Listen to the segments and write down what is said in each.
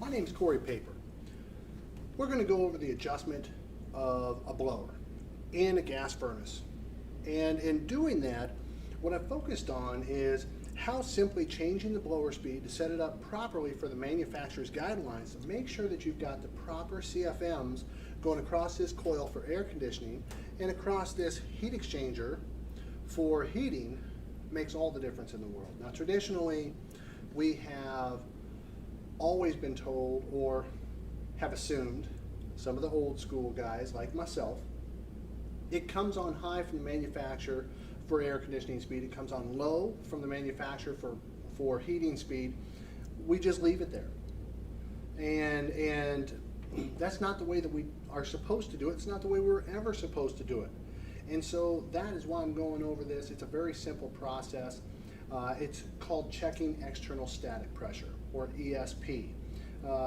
My name is Corey Paper. We're going to go over the adjustment of a blower in a gas furnace. And in doing that, what I've focused on is how simply changing the blower speed to set it up properly for the manufacturer's guidelines to make sure that you've got the proper CFMs going across this coil for air conditioning and across this heat exchanger for heating makes all the difference in the world. Now traditionally, we have always been told or have assumed, some of the old school guys like myself, it comes on high from the manufacturer for air conditioning speed, it comes on low from the manufacturer for heating speed. We just leave it there. And that's not the way that we are supposed to do it. It's not the way we're ever supposed to do it. And so that is why I'm going over this. It's a very simple process. It's called checking external static pressure, or ESP.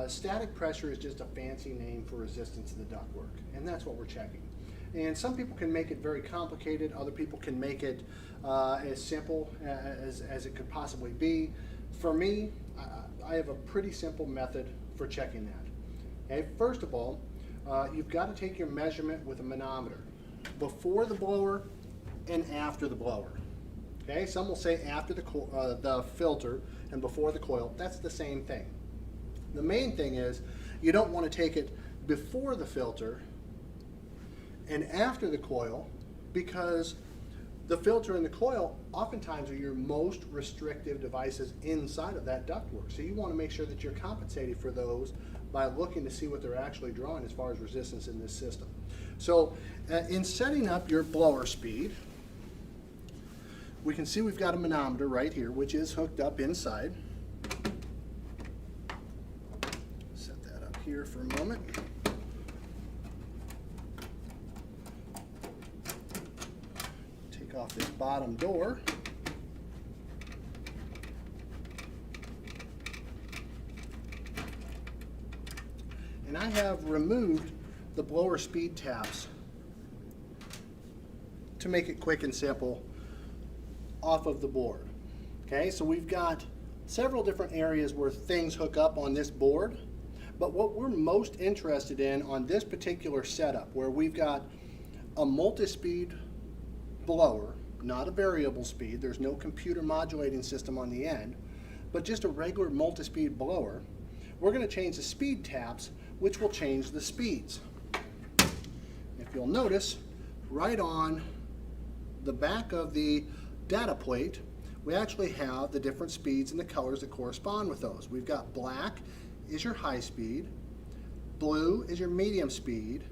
Static pressure is just a fancy name for resistance to the ductwork, and that's what we're checking. And some people can make it very complicated, other people can make it as simple as it could possibly be. For me, I have a pretty simple method for checking that. Okay, first of all, you've got to take your measurement with a manometer before the blower and after the blower. Okay, some will say after the filter and before the coil. That's the same thing. The main thing is you don't want to take it before the filter and after the coil, because the filter and the coil oftentimes are your most restrictive devices inside of that ductwork. So you want to make sure that you're compensating for those by looking to see what they're actually drawing as far as resistance in this system. So in setting up your blower speed, we can see we've got a manometer right here, which is hooked up inside. Set that up here for a moment. Take off this bottom door. And I have removed the blower speed taps to make it quick and simple off of the board. Okay, so we've got several different areas where things hook up on this board, but what we're most interested in on this particular setup, where we've got a multi-speed blower, not a variable speed, there's no computer modulating system on the end, but just a regular multi-speed blower, we're going to change the speed taps, which will change the speeds. If you'll notice, right on the back of the data plate, we actually have the different speeds and the colors that correspond with those. We've got black is your high speed, blue is your medium speed,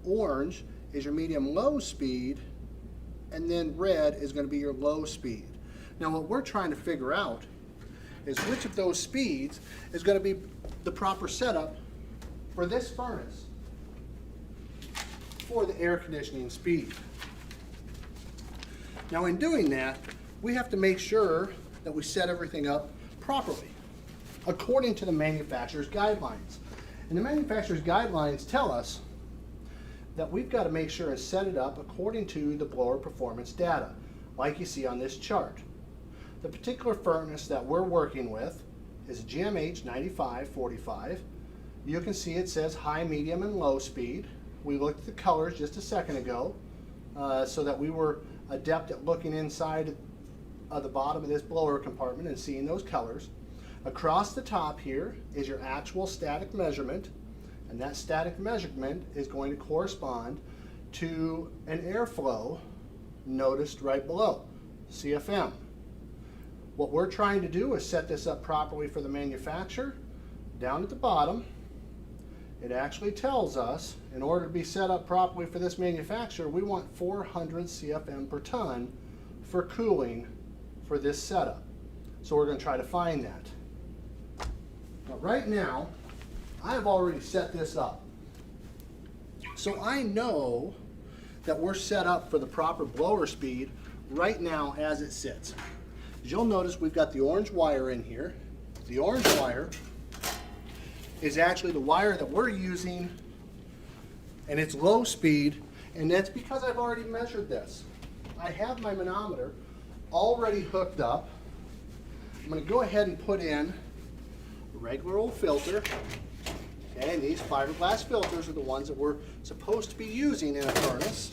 orange is your medium low speed, and then red is going to be your low speed. Now what we're trying to figure out is which of those speeds is going to be the proper setup for this furnace for the air conditioning speed. Now in doing that, we have to make sure that we set everything up properly according to the manufacturer's guidelines. And the manufacturer's guidelines tell us that we've got to make sure and set it up according to the blower performance data, like you see on this chart. The particular furnace that we're working with is a GMH 9545. You can see it says high, medium, and low speed. We looked at the colors just a second ago so that we were adept at looking inside of the bottom of this blower compartment and seeing those colors. Across the top here is your actual static measurement, and that static measurement is going to correspond to an airflow noticed right below, CFM. What we're trying to do is set this up properly for the manufacturer. Down at the bottom, it actually tells us, in order to be set up properly for this manufacturer, we want 400 CFM per ton for cooling for this setup. So we're going to try to find that. Now right now, I have already set this up. So I know that we're set up for the proper blower speed right now as it sits. As you'll notice, we've got the orange wire in here. The orange wire is actually the wire that we're using, and it's low speed, and that's because I've already measured this. I have my manometer already hooked up. I'm going to go ahead and put in regular old filter. Okay, and these fiberglass filters are the ones that we're supposed to be using in a furnace.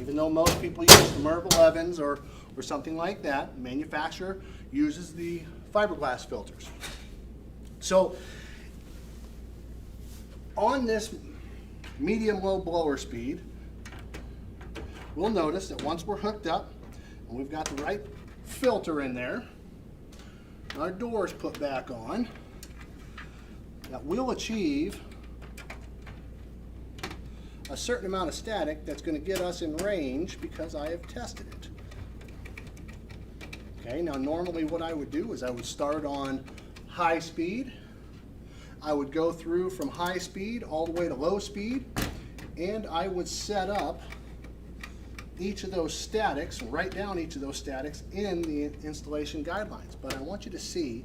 Even though most people use the MERV 11s or something like that, the manufacturer uses the fiberglass filters. So on this medium-low blower speed, we'll notice that once we're hooked up and we've got the right filter in there, our doors put back on, that we'll achieve a certain amount of static that's going to get us in range because I have tested it. Okay, now normally what I would do is I would start on high speed. I would go through from high speed all the way to low speed, and I would set up each of those statics, write down each of those statics in the installation guidelines. But I want you to see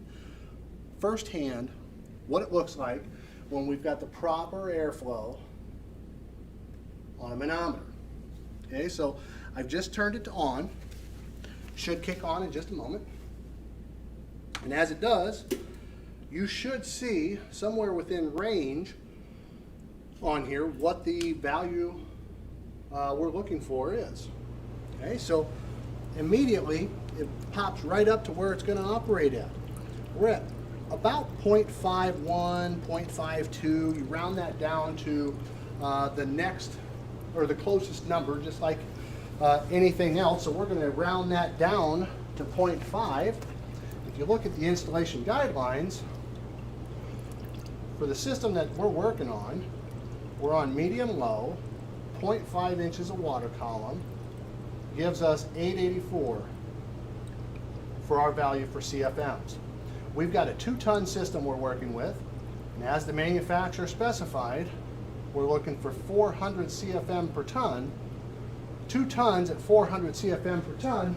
firsthand what it looks like when we've got the proper airflow on a manometer. Okay, so I've just turned it to on. Should kick on in just a moment. And as it does, you should see somewhere within range on here what the value we're looking for is. Okay, so immediately it pops right up to where it's going to operate at. We're at about 0.51, 0.52. You round that down to the next or the closest number, just like anything else. So we're going to round that down to 0.5. If you look at the installation guidelines for the system that we're working on, we're on medium-low, 0.5 inches of water column, gives us 884 for our value for CFMs. We've got a 2-ton system we're working with, and as the manufacturer specified, we're looking for 400 CFM per ton. 2 tons at 400 CFM per ton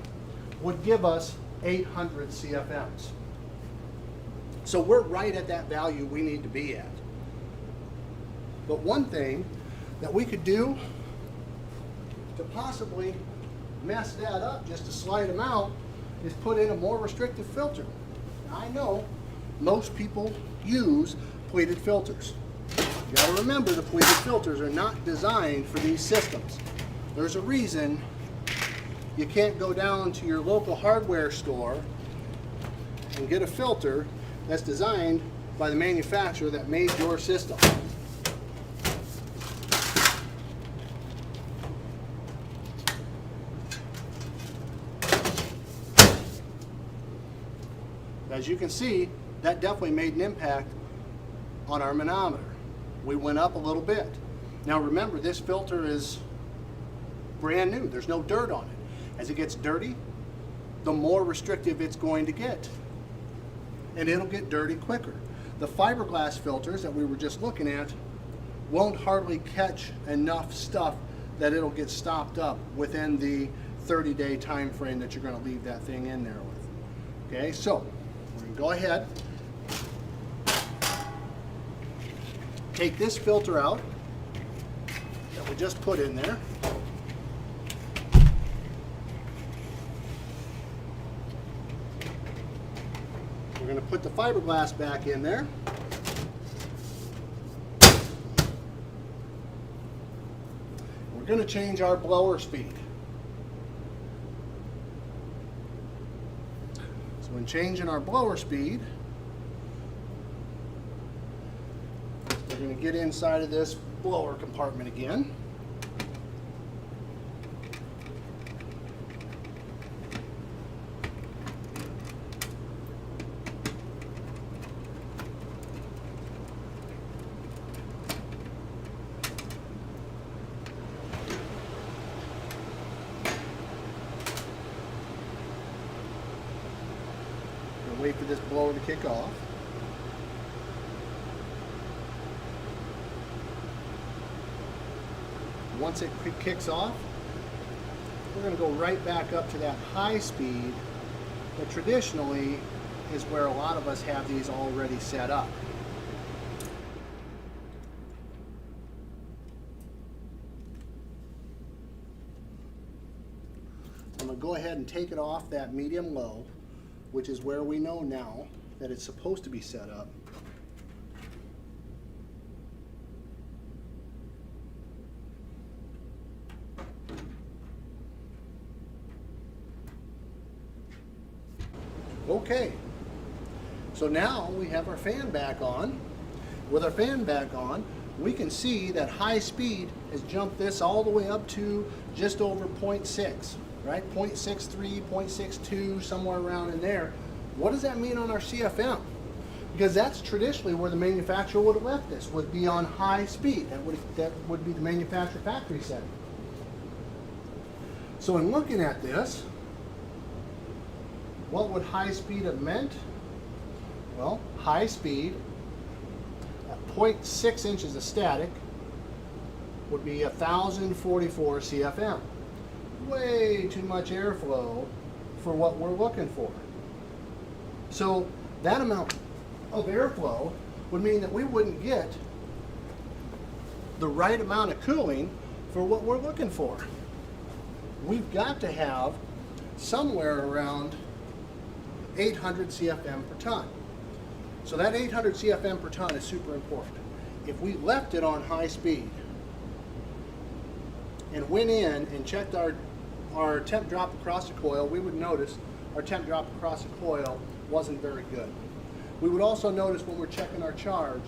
would give us 800 CFMs. So we're right at that value we need to be at. But one thing that we could do to possibly mess that up, just a slight amount, is put in a more restrictive filter. Now, I know most people use pleated filters. You got to remember, the pleated filters are not designed for these systems. There's a reason you can't go down to your local hardware store and get a filter that's designed by the manufacturer that made your system. As you can see, that definitely made an impact on our manometer. We went up a little bit. Now remember, this filter is brand new. There's no dirt on it. As it gets dirty, the more restrictive it's going to get. And it'll get dirty quicker. The fiberglass filters that we were just looking at won't hardly catch enough stuff that it'll get stopped up within the 30-day time frame that you're going to leave that thing in there with. Okay, so we're going to go ahead, take this filter out that we just put in there. We're going to put the fiberglass back in there. We're going to change our blower speed. So when changing our blower speed, we're going to get inside of this blower compartment again. Wait for this blower to kick off. Once it kicks off, we're going to go right back up to that high speed that traditionally is where a lot of us have these already set up. I'm going to go ahead and take it off that medium-low, which is where we know now that it's supposed to be set up. Okay, so now we have our fan back on. With our fan back on, we can see that high speed has jumped this all the way up to just over 0.6, right? 0.63, 0.62, somewhere around in there. What does that mean on our CFM? Because that's traditionally where the manufacturer would have left this, would be on high speed. That would be the manufacturer factory setting. So in looking at this, what would high speed have meant? Well, high speed at 0.6 inches of static would be 1,044 CFM. Way too much airflow for what we're looking for. So that amount of airflow would mean that we wouldn't get the right amount of cooling for what we're looking for. We've got to have somewhere around 800 CFM per ton. So that 800 CFM per ton is super important. If we left it on high speed and went in and checked our temp drop across the coil, we would notice our temp drop across the coil wasn't very good. We would also notice when we're checking our charge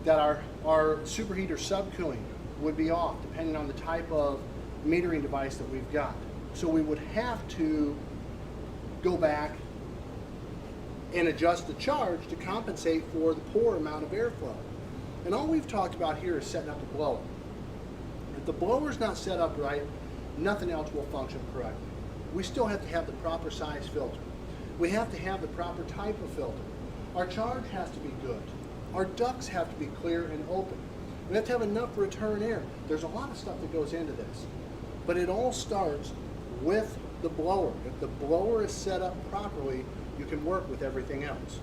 that our superheater subcooling would be off depending on the type of metering device that we've got. So we would have to go back and adjust the charge to compensate for the poor amount of airflow. And all we've talked about here is setting up the blower. If the blower's not set up right, nothing else will function correctly. We still have to have the proper size filter. We have to have the proper type of filter. Our charge has to be good. Our ducts have to be clear and open. We have to have enough return air. There's a lot of stuff that goes into this. But it all starts with the blower. If the blower is set up properly, you can work with everything else.